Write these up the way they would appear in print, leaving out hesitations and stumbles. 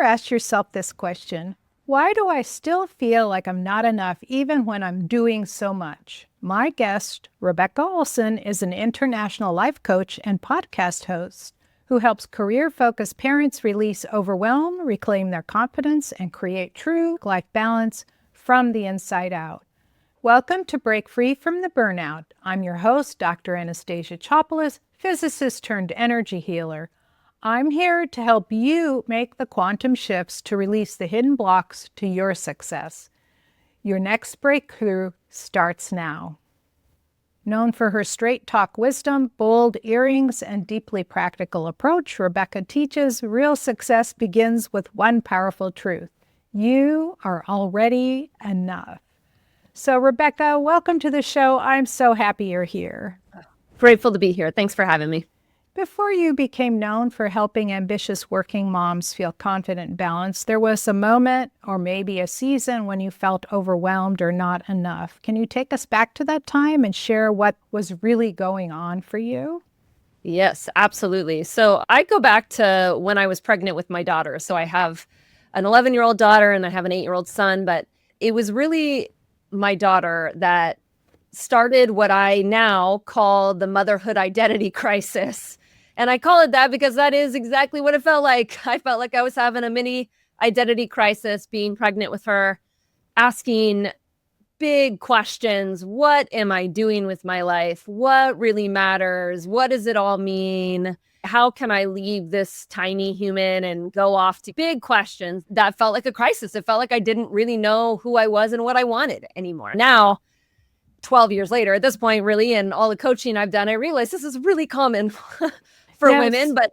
asked yourself this question? Why do I still feel like I'm not enough even when I'm doing so much? My guest, Rebecca Olson, is an international life coach and podcast host who helps career-focused parents release overwhelm, reclaim their confidence, and create true life balance from the inside out. Welcome to Break Free from the Burnout. I'm your host, Dr. Anastasia Chopelas, physicist turned energy healer. I'm here to help you make the quantum shifts to release the hidden blocks to your success. Your next breakthrough starts now. Known for her straight talk wisdom, bold earrings, and deeply practical approach, Rebecca teaches real success begins with one powerful truth. You are already enough. So Rebecca, welcome to the show. I'm so happy you're here. Grateful to be here. Thanks for having me. Before you became known for helping ambitious working moms feel confident and balanced, there was a moment or maybe a season when you felt overwhelmed or not enough. Can you take us back to that time and share what was really going on for you? Yes, absolutely. So I go back to when I was pregnant with my daughter. So I have an 11-year-old daughter and I have an 8-year-old son, but it was really my daughter that started what I now call the motherhood identity crisis. And I call it that because that is exactly what it felt like. I felt like I was having a mini identity crisis being pregnant with her, asking big questions. What am I doing with my life? What really matters? What does it all mean? How can I leave this tiny human and go off to big questions? That felt like a crisis. It felt like I didn't really know who I was and what I wanted anymore. Now, 12 years later, at this point, really, and all the coaching I've done, I realize this is really common for women, but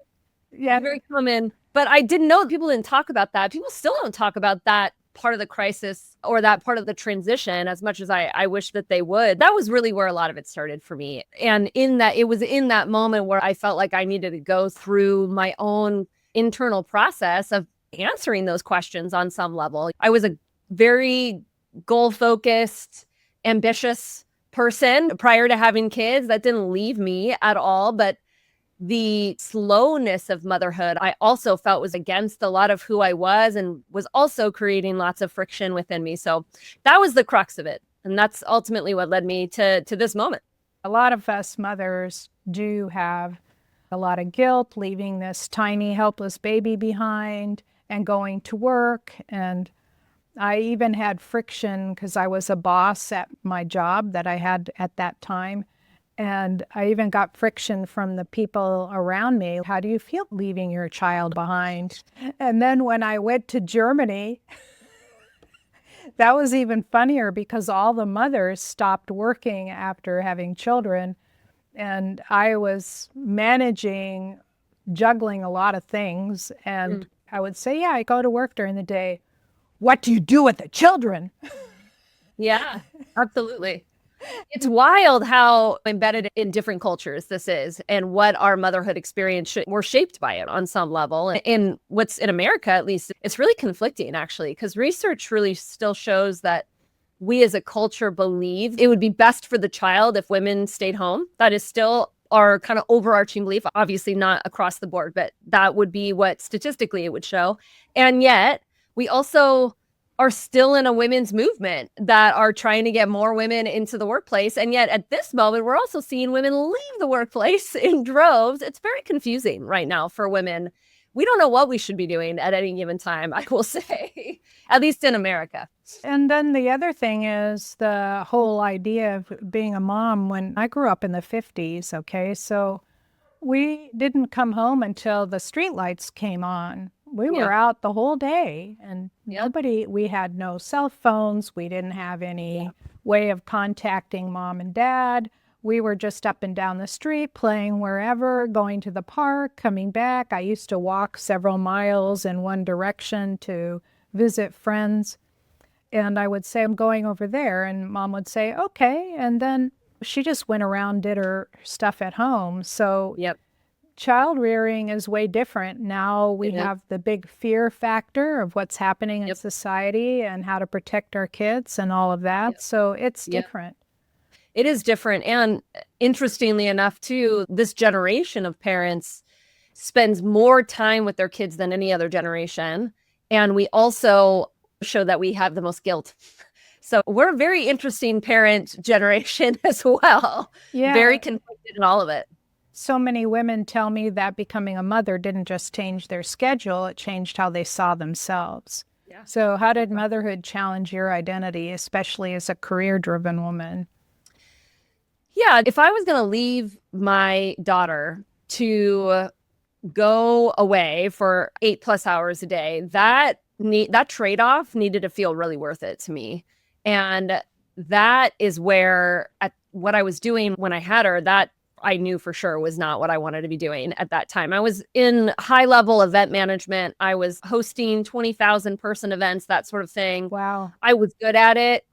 very common. But I didn't know that people didn't talk about that. People still don't talk about that part of the crisis or that part of the transition as much as I wish that they would. That was really where a lot of it started for me. And it was in that moment where I felt like I needed to go through my own internal process of answering those questions on some level. I was a very goal-focused, ambitious person prior to having kids. That didn't leave me at all, but the slowness of motherhood, I also felt was against a lot of who I was and was also creating lots of friction within me. So that was the crux of it. And that's ultimately what led me to this moment. A lot of us mothers do have a lot of guilt leaving this tiny, helpless baby behind and going to work. And I even had friction because I was a boss at my job that I had at that time. And I even got friction from the people around me. How do you feel leaving your child behind? And then when I went to Germany, that was even funnier because all the mothers stopped working after having children. And I was juggling a lot of things. And I would say, yeah, I go to work during the day. What do you do with the children? Yeah, absolutely. It's wild how embedded in different cultures this is and what our motherhood experience we're shaped by it on some level. And what's in America, at least, it's really conflicting, actually, because research really still shows that we as a culture believe it would be best for the child if women stayed home. That is still our kind of overarching belief, obviously not across the board, but that would be what statistically it would show. And yet we also are still in a women's movement that are trying to get more women into the workplace. And yet at this moment, we're also seeing women leave the workplace in droves. It's very confusing right now for women. We don't know what we should be doing at any given time, I will say, at least in America. And then the other thing is the whole idea of being a mom. When I grew up in the 50s, okay, so we didn't come home until the streetlights came on. We were out the whole day and we had no cell phones. We didn't have any way of contacting mom and dad. We were just up and down the street, playing wherever, going to the park, coming back. I used to walk several miles in one direction to visit friends. And I would say, I'm going over there. And mom would say, okay. And then she just went around, did her stuff at home. So child rearing is way different. Now we have the big fear factor of what's happening in society and how to protect our kids and all of that. So it's different. It is different. And interestingly enough, too, this generation of parents spends more time with their kids than any other generation. And we also show that we have the most guilt. So we're a very interesting parent generation as well. Yeah. Very conflicted in all of it. So many women tell me that becoming a mother didn't just change their schedule, it changed how they saw themselves. Yeah. So how did motherhood challenge your identity, especially as a career-driven woman? Yeah, if I was going to leave my daughter to go away for 8+ hours a day, that trade-off needed to feel really worth it to me. And that is where at what I was doing when I had her, that I knew for sure was not what I wanted to be doing at that time. I was in high-level event management. I was hosting 20,000 person events, that sort of thing. Wow. I was good at it.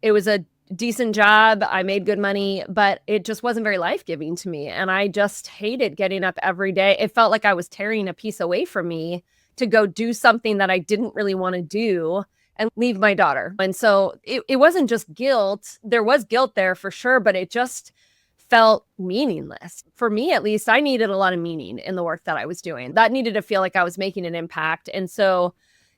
It was a decent job. I made good money, but it just wasn't very life-giving to me. And I just hated getting up every day. It felt like I was tearing a piece away from me to go do something that I didn't really want to do and leave my daughter. And so it wasn't just guilt. There was guilt there for sure, but it just felt meaningless. For me, at least, I needed a lot of meaning in the work that I was doing. That needed to feel like I was making an impact. And so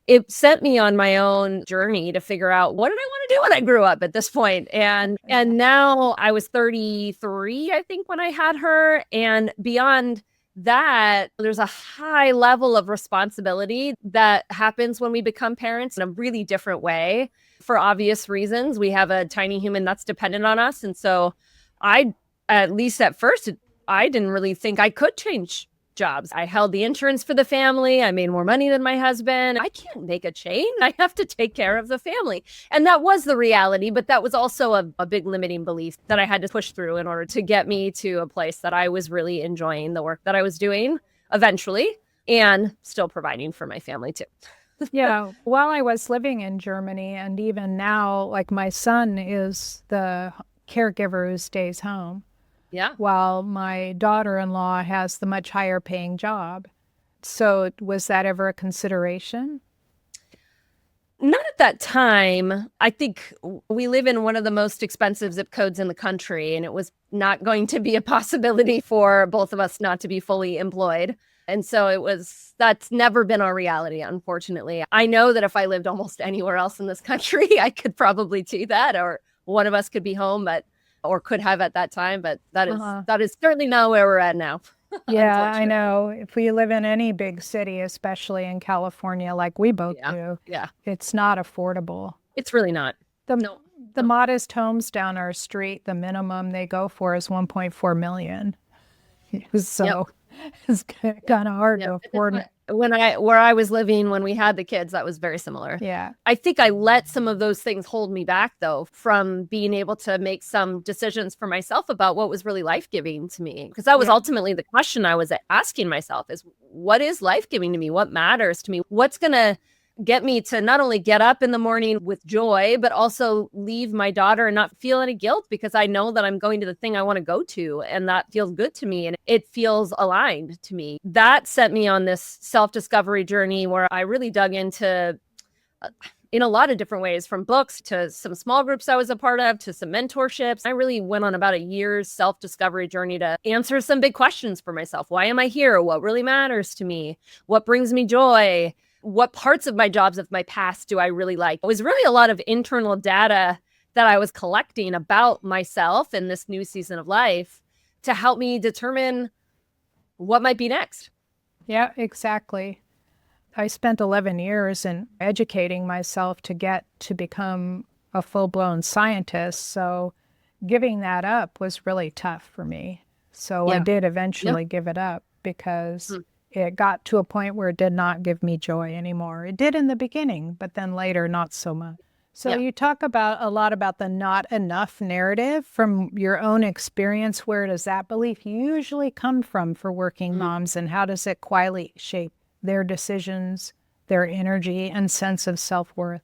it sent me on my own journey to figure out, what did I want to do when I grew up at this point? And now I was 33, I think, when I had her. And beyond that, there's a high level of responsibility that happens when we become parents in a really different way. For obvious reasons, we have a tiny human that's dependent on us. And so at least at first, I didn't really think I could change jobs. I held the insurance for the family. I made more money than my husband. I can't make a change. I have to take care of the family. And that was the reality, but that was also a big limiting belief that I had to push through in order to get me to a place that I was really enjoying the work that I was doing eventually, and still providing for my family too. Yeah. While I was living in Germany, and even now, like, my son is the caregiver who stays home. Yeah. While my daughter-in-law has the much higher paying job. So was that ever a consideration? Not at that time. I think we live in one of the most expensive zip codes in the country, and it was not going to be a possibility for both of us not to be fully employed. And so that's never been our reality, unfortunately. I know that if I lived almost anywhere else in this country, I could probably do that, or one of us could be home, or could have at that time, but that is certainly not where we're at now. Yeah, I know. If we live in any big city, especially in California, like we both do, it's not affordable. It's really not. The modest homes down our street, the minimum they go for is 1.4 million. So it's kind of hard to afford. Where I was living when we had the kids, that was very similar. Yeah. I think I let some of those things hold me back, though, from being able to make some decisions for myself about what was really life-giving to me. Because that was ultimately the question I was asking myself, is what is life-giving to me? What matters to me? What's going to get me to not only get up in the morning with joy, but also leave my daughter and not feel any guilt, because I know that I'm going to the thing I want to go to, and that feels good to me and it feels aligned to me. That sent me on this self-discovery journey where I really dug into in a lot of different ways, from books to some small groups I was a part of to some mentorships. I really went on about a year's self-discovery journey to answer some big questions for myself. Why am I here? What really matters to me? What brings me joy? What parts of my jobs of my past do I really like? It was really a lot of internal data that I was collecting about myself in this new season of life to help me determine what might be next. Yeah, exactly. I spent 11 years in educating myself to get to become a full-blown scientist. So giving that up was really tough for me. So I did eventually give it up because it got to a point where it did not give me joy anymore. It did in the beginning, but then later, not so much. So you talk about a lot about the not enough narrative from your own experience. Where does that belief usually come from for working moms, and how does it quietly shape their decisions, their energy, and sense of self-worth?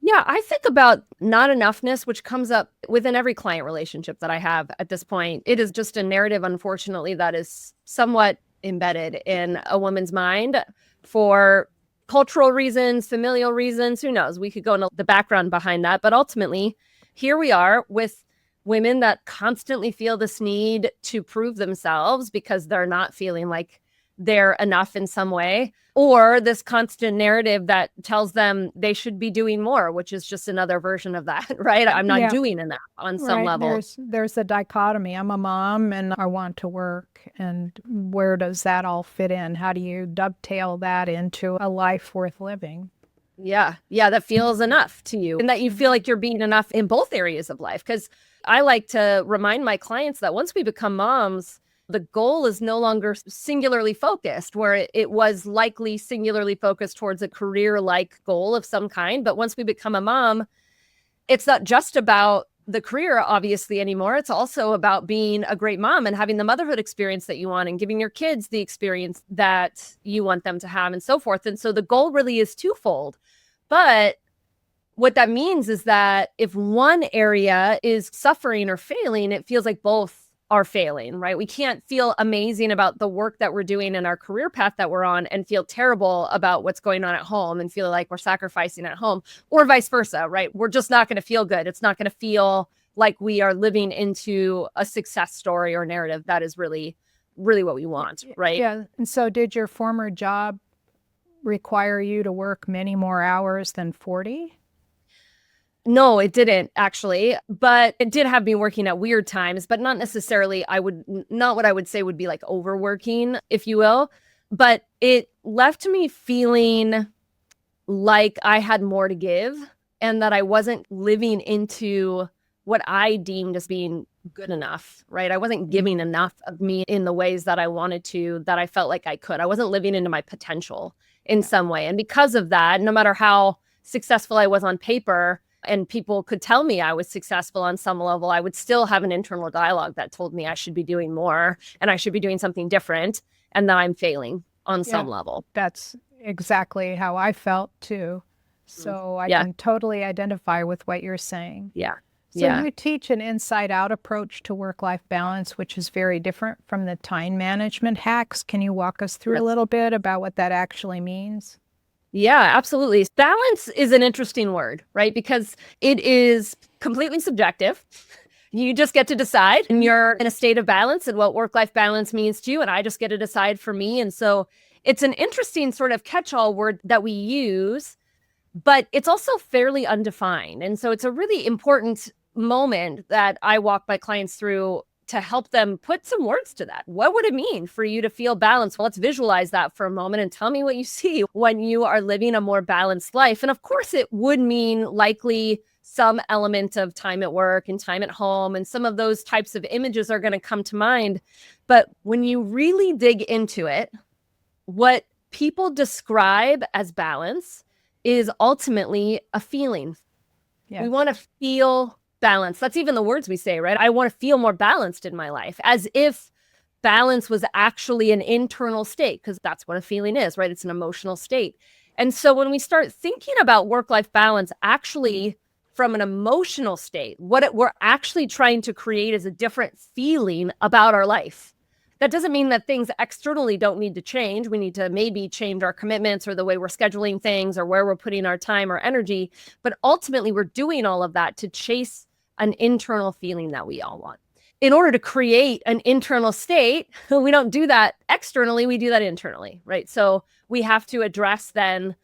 Yeah, I think about not enoughness, which comes up within every client relationship that I have at this point. It is just a narrative, unfortunately, that is somewhat embedded in a woman's mind for cultural reasons, familial reasons, who knows? We could go into the background behind that. But ultimately, here we are with women that constantly feel this need to prove themselves because they're not feeling like they're enough in some way, or this constant narrative that tells them they should be doing more, which is just another version of that, right? I'm not doing enough on some Right. level. There's a dichotomy. I'm a mom and I want to work. And where does that all fit in? How do you dovetail that into a life worth living? Yeah. That feels enough to you and that you feel like you're being enough in both areas of life. Because I like to remind my clients that once we become moms, the goal is no longer singularly focused, where it was likely singularly focused towards a career-like goal of some kind. But once we become a mom, it's not just about the career, obviously, anymore. It's also about being a great mom and having the motherhood experience that you want and giving your kids the experience that you want them to have and so forth. And so the goal really is twofold. But what that means is that if one area is suffering or failing, it feels like both are failing, right? We can't feel amazing about the work that we're doing and our career path that we're on and feel terrible about what's going on at home and feel like we're sacrificing at home, or vice versa, right? We're just not going to feel good. It's not going to feel like we are living into a success story or narrative that is really, really what we want, right? Yeah. And so did your former job require you to work many more hours than 40? No, it didn't actually, but it did have me working at weird times, but not necessarily, not what I would say would be like overworking, if you will, but it left me feeling like I had more to give and that I wasn't living into what I deemed as being good enough, right? I wasn't giving enough of me in the ways that I wanted to, that I felt like I could. I wasn't living into my potential in some way. And because of that, no matter how successful I was on paper, and people could tell me I was successful on some level, I would still have an internal dialogue that told me I should be doing more and I should be doing something different and that I'm failing on some level. That's exactly how I felt too. So I can totally identify with what you're saying. Yeah. So you teach an inside-out approach to work-life balance, which is very different from the time management hacks. Can you walk us through a little bit about what that actually means? Yeah, absolutely. Balance is an interesting word, right? Because it is completely subjective. You just get to decide and you're in a state of balance and what work-life balance means to you. And I just get to decide for me. And so it's an interesting sort of catch-all word that we use, but it's also fairly undefined. And so it's a really important moment that I walk my clients through to help them put some words to that. What would it mean for you to feel balanced? Well, let's visualize that for a moment and tell me what you see when you are living a more balanced life. And of course, it would mean likely some element of time at work and time at home. And some of those types of images are going to come to mind. But when you really dig into it, what people describe as balance is ultimately a feeling. Yes. We want to feel balance. That's even the words we say, right? I want to feel more balanced in my life, as if balance was actually an internal state, because that's what a feeling is, right? It's an emotional state. And so when we start thinking about work-life balance, actually from an emotional state, what we're actually trying to create is a different feeling about our life. That doesn't mean that things externally don't need to change. We need to maybe change our commitments or the way we're scheduling things or where we're putting our time or energy. But ultimately, we're doing all of that to chase an internal feeling that we all want. In order to create an internal state, we don't do that externally, we do that internally, right? So we have to address then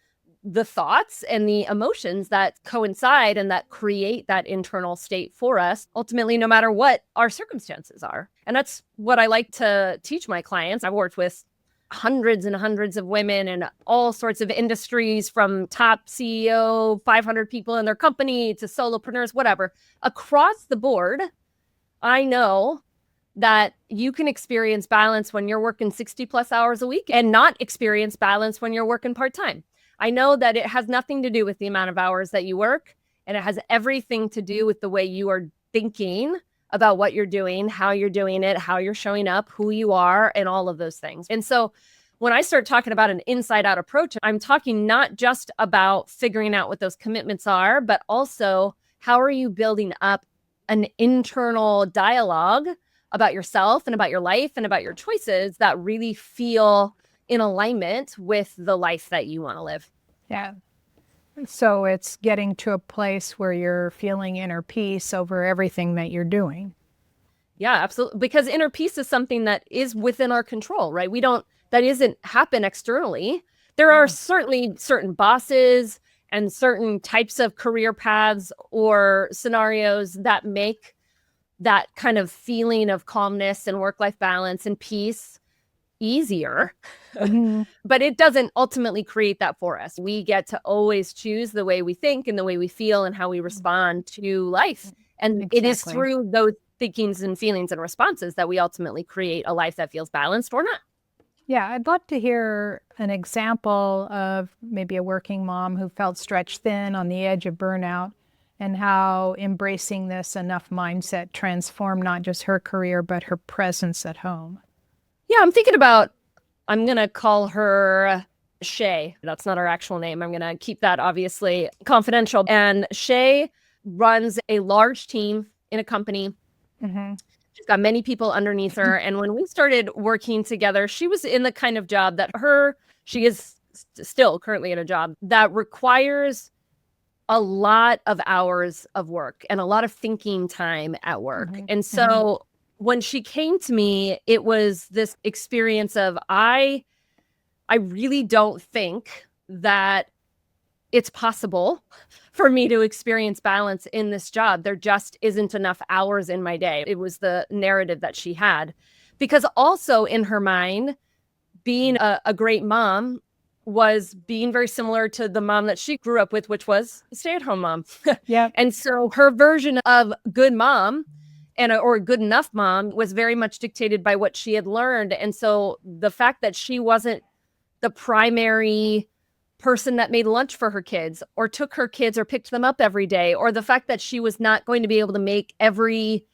the thoughts and the emotions that coincide and that create that internal state for us, ultimately, no matter what our circumstances are. And that's what I like to teach my clients. I've worked with hundreds and hundreds of women in all sorts of industries, from top CEO, 500 people in their company to solopreneurs, whatever. Across the board, I know that you can experience balance when you're working 60 plus hours a week and not experience balance when you're working part-time. I know that it has nothing to do with the amount of hours that you work, and it has everything to do with the way you are thinking about what you're doing, how you're doing it, how you're showing up, who you are, and all of those things. And so when I start talking about an inside-out approach, I'm talking not just about figuring out what those commitments are, but also how are you building up an internal dialogue about yourself and about your life and about your choices that really feel in alignment with the life that you want to live. Yeah. So it's getting to a place where you're feeling inner peace over everything that you're doing. Yeah, absolutely. Because inner peace is something that is within our control, right? that isn't happen externally. There are certainly certain bosses and certain types of career paths or scenarios that make that kind of feeling of calmness and work-life balance and peace easier. Mm-hmm. But it doesn't ultimately create that for us. We get to always choose the way we think and the way we feel and how we respond to life. And it is through those thinkings and feelings and responses that we ultimately create a life that feels balanced or not. Yeah, I'd love to hear an example of maybe a working mom who felt stretched thin on the edge of burnout and how embracing this enough mindset transformed not just her career, but her presence at home. Yeah, I'm thinking about, I'm going to call her Shay. That's not her actual name. I'm going to keep that obviously confidential. And Shay runs a large team in a company. Mm-hmm. She's got many people underneath her. And when we started working together, she was in the kind of job that she is still currently in a job that requires a lot of hours of work and a lot of thinking time at work. Mm-hmm. And so when she came to me, it was this experience of I really don't think that it's possible for me to experience balance in this job. There just isn't enough hours in my day. It was the narrative that she had. Because also in her mind, being a great mom was being very similar to the mom that she grew up with, which was a stay-at-home mom. Yeah. And so her version of good mom or good enough mom was very much dictated by what she had learned. And so the fact that she wasn't the primary person that made lunch for her kids or took her kids or picked them up every day, or the fact that she was not going to be able to make every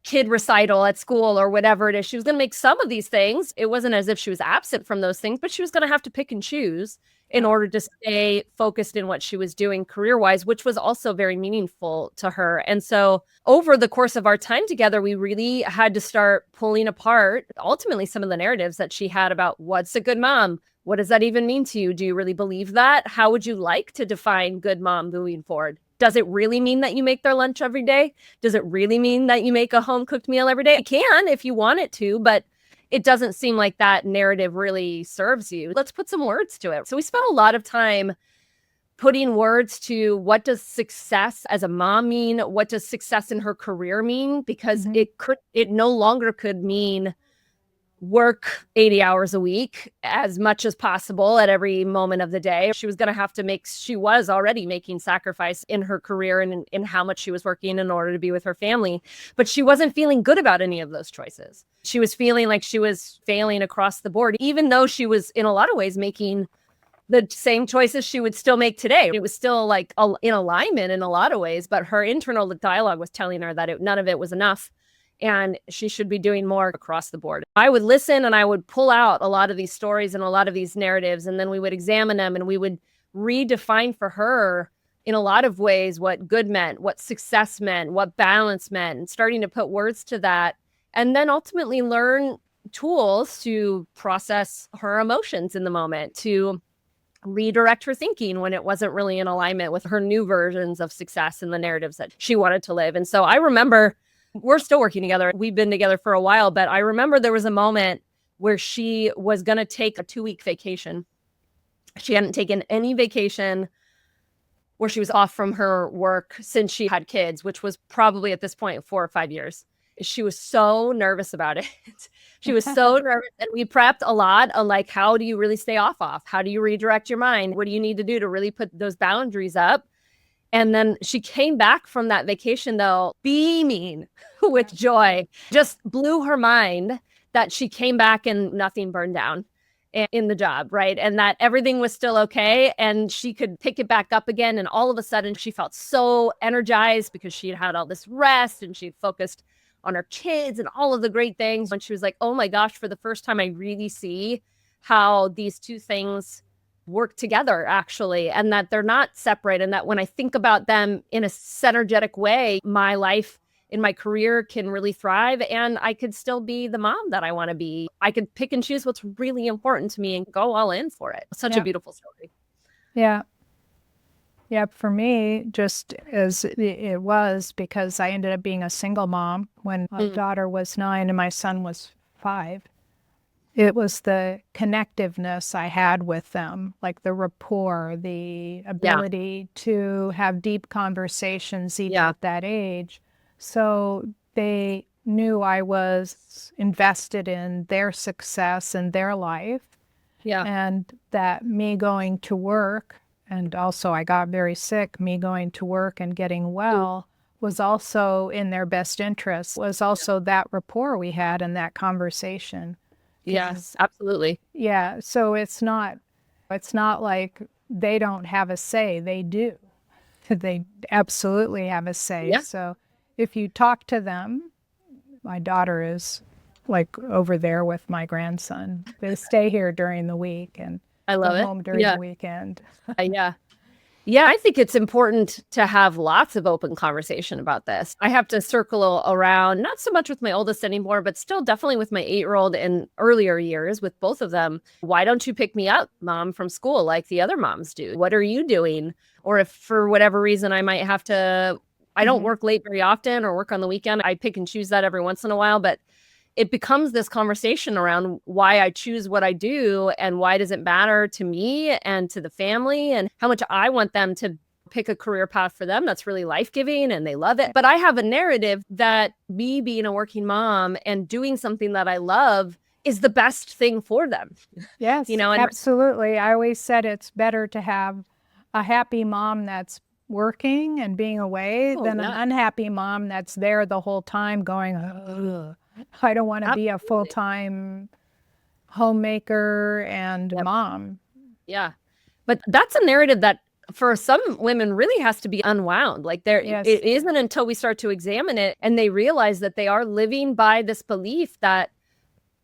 kid recital at school or whatever it is. She was going to make some of these things. It wasn't as if she was absent from those things, but she was going to have to pick and choose in order to stay focused in what she was doing career-wise, which was also very meaningful to her. And so over the course of our time together, we really had to start pulling apart ultimately some of the narratives that she had about what's a good mom. What does that even mean to you? Do you really believe that? How would you like to define good mom moving forward? Does it really mean that you make their lunch every day? Does it really mean that you make a home cooked meal every day? It can if you want it to, but it doesn't seem like that narrative really serves you. Let's put some words to it. So we spent a lot of time putting words to what does success as a mom mean? What does success in her career mean? Because it no longer could mean work 80 hours a week as much as possible at every moment of the day. She was going to have to she was already making sacrifice in her career and in how much she was working in order to be with her family. But she wasn't feeling good about any of those choices. She was feeling like she was failing across the board, even though she was in a lot of ways making the same choices she would still make today. It was still like in alignment in a lot of ways, but her internal dialogue was telling her that none of it was enough. And she should be doing more across the board. I would listen and I would pull out a lot of these stories and a lot of these narratives, and then we would examine them and we would redefine for her in a lot of ways what good meant, what success meant, what balance meant, and starting to put words to that. And then ultimately learn tools to process her emotions in the moment, to redirect her thinking when it wasn't really in alignment with her new versions of success and the narratives that she wanted to live. And so I remember, we're still working together. We've been together for a while, but I remember there was a moment where she was going to take a 2-week vacation. She hadn't taken any vacation where she was off from her work since she had kids, which was probably at this point 4 or 5 years. She was so nervous about it. She was so nervous. And we prepped a lot on like, how do you really stay off? How do you redirect your mind? What do you need to do to really put those boundaries up? And then she came back from that vacation, though, beaming with joy. Just blew her mind that she came back and nothing burned down in the job, right? And that everything was still okay and she could pick it back up again. And all of a sudden, she felt so energized because she had all this rest and she focused on her kids and all of the great things. And she was like, oh my gosh, for the first time, I really see how these two things work together, actually, and that they're not separate. And that when I think about them in a synergetic way, my life in my career can really thrive and I could still be the mom that I want to be. I could pick and choose what's really important to me and go all in for it. Such a beautiful story. Yeah. Yeah, for me, just as it was, because I ended up being a single mom when my daughter was 9 and my son was 5. It was the connectiveness I had with them, like the rapport, the Yeah. ability to have deep conversations even Yeah. at that age. So they knew I was invested in their success and their life, Yeah. and that me going to work, and also I got very sick, me going to work and getting well was also in their best interest, was also that rapport we had in that conversation. Yes, absolutely. Yeah, so it's not like they don't have a say, they do. They absolutely have a say. Yeah. So if you talk to them, my daughter is like over there with my grandson. They stay here during the week and I go love it. home during Yeah. the weekend. Yeah. Yeah, I think it's important to have lots of open conversation about this. I have to circle around, not so much with my oldest anymore, but still definitely with my 8-year-old in earlier years with both of them. Why don't you pick me up, mom, from school like the other moms do? What are you doing? Or if for whatever reason I might have to, I don't Mhm. work late very often or work on the weekend. I pick and choose that every once in a while, but it becomes this conversation around why I choose what I do and why does it matter to me and to the family and how much I want them to pick a career path for them that's really life-giving and they love it. But I have a narrative that me being a working mom and doing something that I love is the best thing for them. Yes, And absolutely. I always said it's better to have a happy mom that's working and being away oh than an yeah, unhappy mom that's there the whole time going, ugh, I don't want to be a absolutely. full-time homemaker and Yep. mom. Yeah. But that's a narrative that for some women really has to be unwound. Like Yes. it isn't until we start to examine it and they realize that they are living by this belief that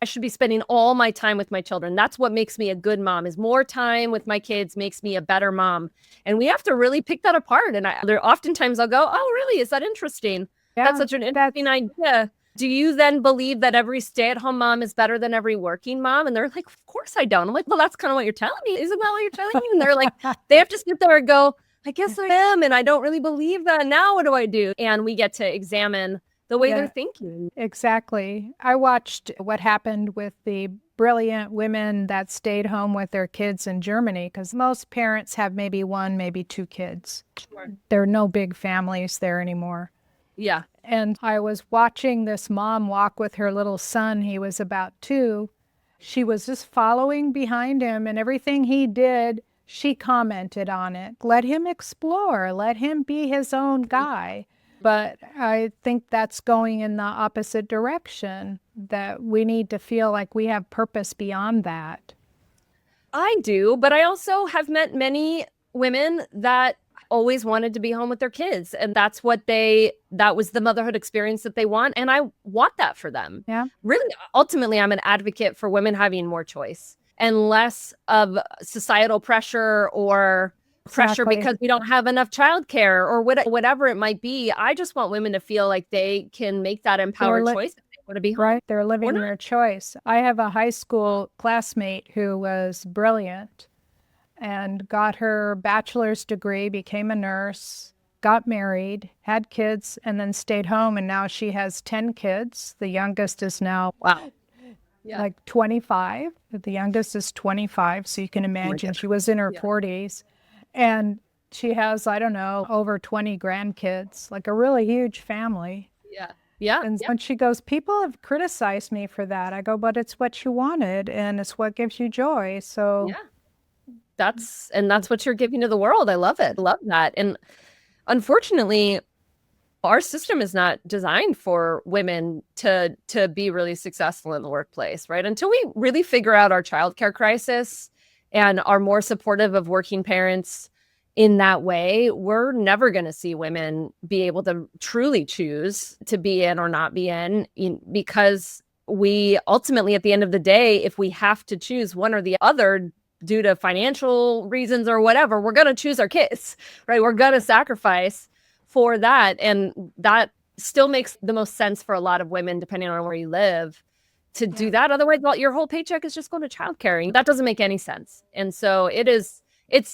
I should be spending all my time with my children. That's what makes me a good mom. Is more time with my kids makes me a better mom. And we have to really pick that apart. And there oftentimes I'll go, "Oh, really? Is that interesting? That's Yeah, such an interesting that's idea." Do you then believe that every stay-at-home mom is better than every working mom? And they're like, "Of course I don't." I'm like, "Well, that's kind of what you're telling me. Isn't that what you're telling me?" And they're like, they have to sit there and go, "I guess I am, and I don't really believe that. Now what do I do?" And we get to examine the way they're yeah, thinking. exactly. I watched what happened with the brilliant women that stayed home with their kids in Germany because most parents have maybe one, maybe two kids. Sure. There are no big families there anymore. Yeah. And I was watching this mom walk with her little son. He was about 2. She was just following behind him, and everything he did, she commented on it. Let him explore, let him be his own guy. But I think that's going in the opposite direction, that we need to feel like we have purpose beyond that. I do, but I also have met many women that always wanted to be home with their kids and that was the motherhood experience that they want and I want that for them. Yeah, Really ultimately I'm an advocate for women having more choice and less of societal pressure or pressure exactly. because we don't have enough childcare or whatever it might be. I just want women to feel like they can make that They're empowered li- choice if they want to be home right, they're or living not. their choice. I have a high school classmate who was brilliant and got her bachelor's degree, became a nurse, got married, had kids, and then stayed home. And now she has 10 kids. The youngest is now Wow. Yeah. like 25. The youngest is 25. So you can Oh my imagine goodness. she was in her Yeah. 40s. And she has, I don't know, over 20 grandkids, like a really huge family. Yeah. Yeah. And Yeah. when she goes, people have criticized me for that. I go, but it's what you wanted and it's what gives you joy. So, Yeah. That's what you're giving to the world. I love it. I love that. And unfortunately, our system is not designed for women to be really successful in the workplace, right? Until we really figure out our childcare crisis and are more supportive of working parents in that way, we're never going to see women be able to truly choose to be in or not be because we ultimately, at the end of the day, if we have to choose one or the other due to financial reasons or whatever, we're going to choose our kids, right? We're going to sacrifice for that. And that still makes the most sense for a lot of women, depending on where you live, to do yeah. that. Otherwise, well, your whole paycheck is just going to childcare. That doesn't make any sense. And so it's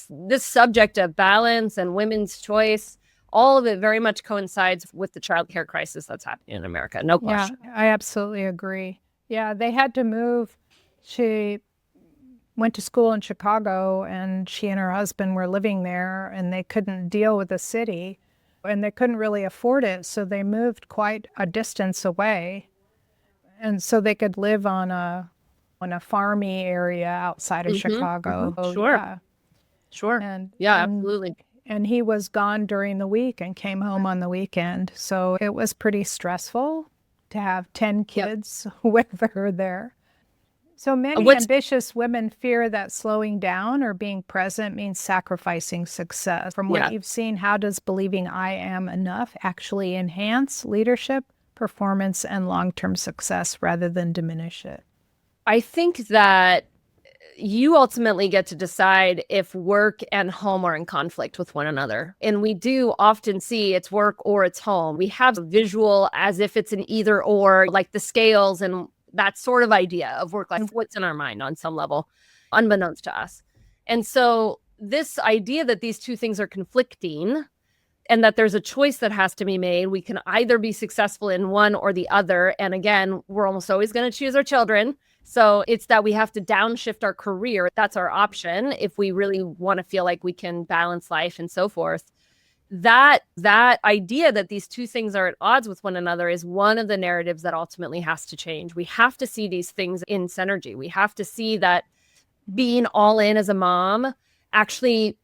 this subject of balance and women's choice. All of it very much coincides with the childcare crisis that's happening in America. No Yeah, question. I absolutely agree. Yeah, they had to move She went to school in Chicago, and she and her husband were living there, and they couldn't deal with the city, and they couldn't really afford it, so they moved quite a distance away, and so they could live on a farmy area outside of Chicago. Sure. Yeah. Sure. And Absolutely. And he was gone during the week and came home on the weekend. So it was pretty stressful to have 10 kids with her there. So many ambitious women fear that slowing down or being present means sacrificing success. From what you've seen, how does believing I am enough actually enhance leadership, performance, and long-term success rather than diminish it? I think that you ultimately get to decide if work and home are in conflict with one another. And we do often see it's work or it's home. We have a visual as if it's an either or, like the scales and that sort of idea of work life, what's in our mind on some level, unbeknownst to us. And so this idea that these two things are conflicting and that there's a choice that has to be made, we can either be successful in one or the other. And again, we're almost always going to choose our children. So it's that we have to downshift our career. That's our option if we really want to feel like we can balance life and so forth. That idea that these two things are at odds with one another is one of the narratives that ultimately has to change. We have to see these things in synergy. We have to see that being all in as a mom actually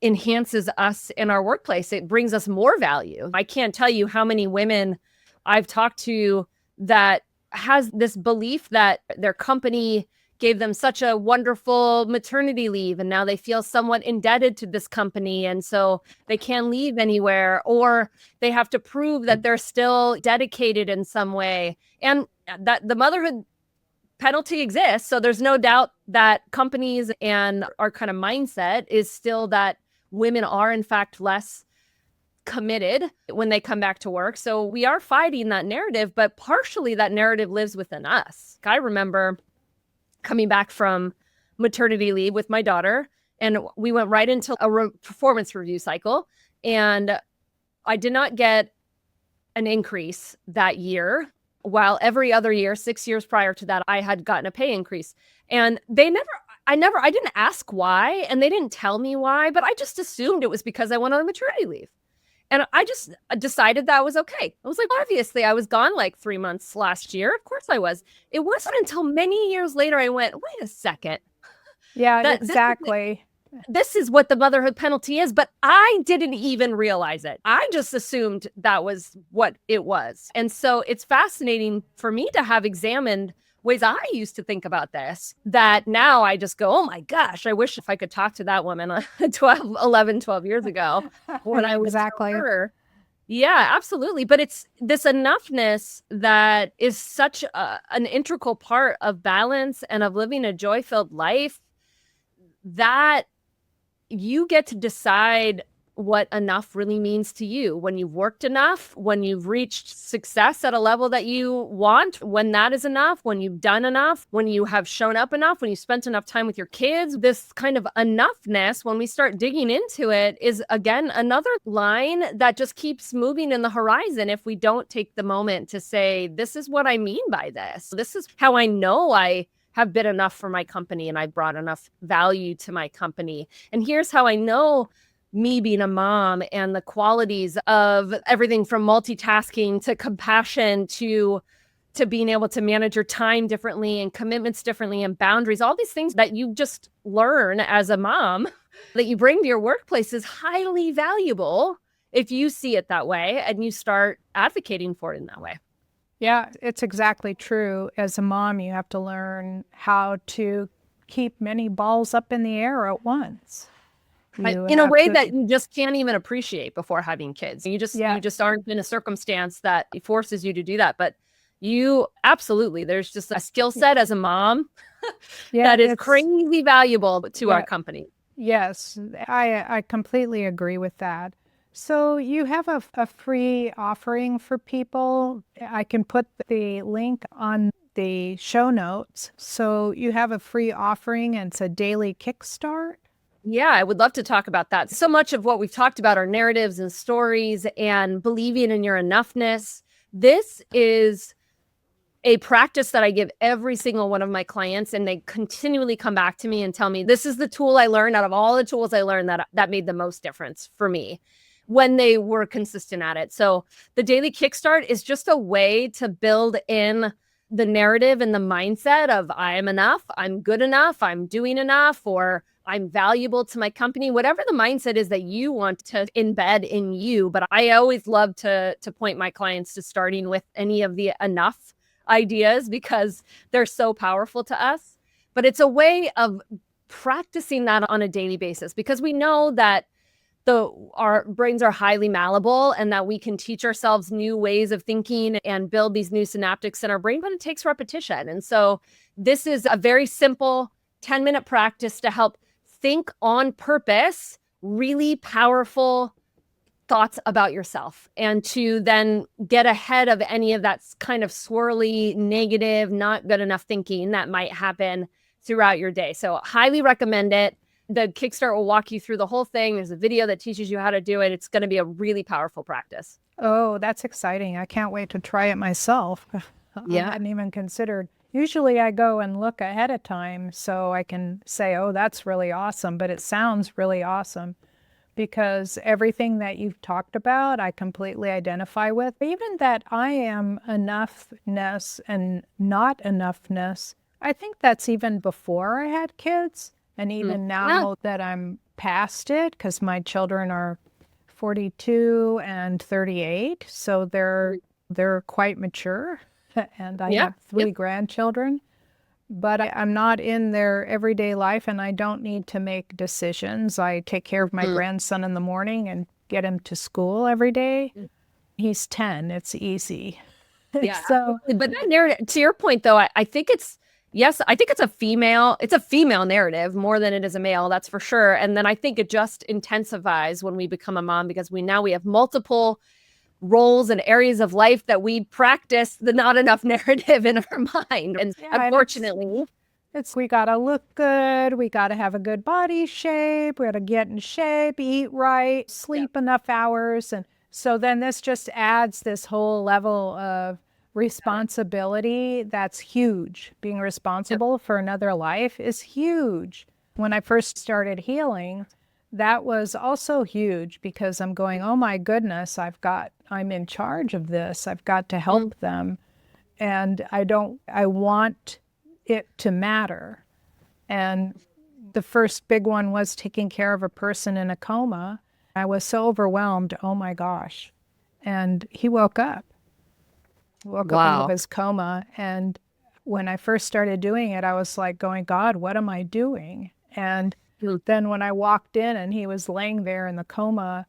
enhances us in our workplace. It brings us more value. I can't tell you how many women I've talked to that has this belief that their company gave them such a wonderful maternity leave, and now they feel somewhat indebted to this company, and so they can't leave anywhere, or they have to prove that they're still dedicated in some way. And that the motherhood penalty exists, so there's no doubt that companies and our kind of mindset is still that women are in fact less committed when they come back to work. So we are fighting that narrative, but partially that narrative lives within us. I remember coming back from maternity leave with my daughter, and we went right into a performance review cycle. And I did not get an increase that year, while every other year, 6 years prior to that, I had gotten a pay increase. And I didn't ask why, and they didn't tell me why, but I just assumed it was because I went on maternity leave. And I just decided that was okay. I was like, obviously, I was gone like 3 months last year. Of course I was. It wasn't until many years later I went, wait a second. Yeah, exactly. This is what the motherhood penalty is, but I didn't even realize it. I just assumed that was what it was. And so it's fascinating for me to have examined ways I used to think about this, that now I just go, oh my gosh, I wish if I could talk to that woman 12 years ago when I was exactly. her. Yeah, absolutely. But it's this enoughness that is such an integral part of balance and of living a joy-filled life, that you get to decide what enough really means to you. When you've worked enough, when you've reached success at a level that you want, when that is enough, when you've done enough, when you have shown up enough, when you spent enough time with your kids. This kind of enoughness, when we start digging into it, is again another line that just keeps moving in the horizon if we don't take the moment to say, this is what I mean by this. This is how I know I have been enough for my company and I brought enough value to my company. And here's how I know me being a mom and the qualities of everything from multitasking to compassion to being able to manage your time differently and commitments differently and boundaries, all these things that you just learn as a mom that you bring to your workplace is highly valuable if you see it that way and you start advocating for it in that way. Yeah, it's exactly true. As a mom, you have to learn how to keep many balls up in the air at once. In a way that you just can't even appreciate before having kids. You just aren't in a circumstance that forces you to do that. But you absolutely, there's just a skill set as a mom that is crazy valuable to our company. Yes, I completely agree with that. So you have a free offering for people. I can put the link on the show notes. So you have a free offering, and it's a daily Kickstart. Yeah, I would love to talk about that. So much of what we've talked about are narratives and stories and believing in your enoughness. This is a practice that I give every single one of my clients, and they continually come back to me and tell me, this is the tool I learned out of all the tools I learned that made the most difference for me when they were consistent at it. So the daily Kickstart is just a way to build in the narrative and the mindset of I am enough, I'm good enough, I'm doing enough, or I'm valuable to my company, whatever the mindset is that you want to embed in you. But I always love to point my clients to starting with any of the enough ideas because they're so powerful to us. But it's a way of practicing that on a daily basis because we know that our brains are highly malleable and that we can teach ourselves new ways of thinking and build these new synaptics in our brain, but it takes repetition. And so this is a very simple 10-minute practice to help think on purpose, really powerful thoughts about yourself, and to then get ahead of any of that kind of swirly, negative, not good enough thinking that might happen throughout your day. So highly recommend it. The Kickstart will walk you through the whole thing. There's a video that teaches you how to do it. It's going to be a really powerful practice. Oh, that's exciting. I can't wait to try it myself. Yeah. I hadn't even considered. Usually I go and look ahead of time so I can say, oh, that's really awesome. But it sounds really awesome because everything that you've talked about, I completely identify with. Even that I am enoughness and not enoughness, I think that's even before I had kids. And even now that I'm past it, because my children are 42 and 38, so they're quite mature, and I have 3 grandchildren. But I'm not in their everyday life, and I don't need to make decisions. I take care of my grandson in the morning and get him to school every day. He's 10. It's easy. Yeah. So, but that narrative, to your point, though, I think it's a female narrative more than it is a male, that's for sure. And then I think it just intensifies when we become a mom because we have multiple roles and areas of life that we practice the not enough narrative in our mind. And unfortunately, we got to look good. We got to have a good body shape. We got to get in shape, eat right, sleep enough hours. And so then this just adds this whole level of responsibility that's huge. Being responsible for another life is huge. When I first started healing, that was also huge because I'm going, oh my goodness, I'm in charge of this. I've got to help them. And I want it to matter. And the first big one was taking care of a person in a coma. I was so overwhelmed. Oh my gosh. And he woke up. Woke up out of his coma. And when I first started doing it, I was like going, God, what am I doing? And then when I walked in and he was laying there in the coma,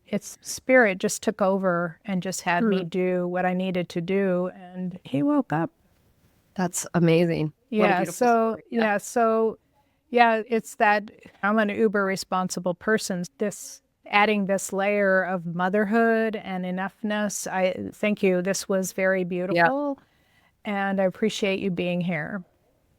its spirit just took over and just had me do what I needed to do. And he woke up. That's amazing. Yeah. So, it's that I'm an uber responsible person. Adding this layer of motherhood and enoughness. I thank you. This was very beautiful. And I appreciate you being here.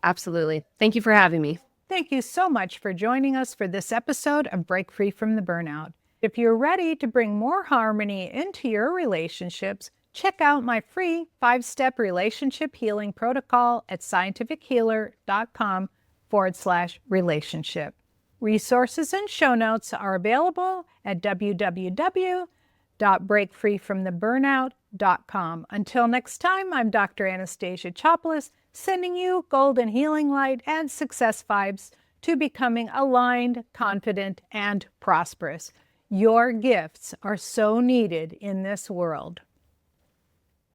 Absolutely. Thank you for having me. Thank you so much for joining us for this episode of Break Free from the Burnout. If you're ready to bring more harmony into your relationships, check out my free 5-step relationship healing protocol at scientifichealer.com/relationship. Resources and show notes are available at www.breakfreefromtheburnout.com. Until next time, I'm Dr. Anastasia Chopelas, sending you golden healing light and success vibes to becoming aligned, confident, and prosperous. Your gifts are so needed in this world.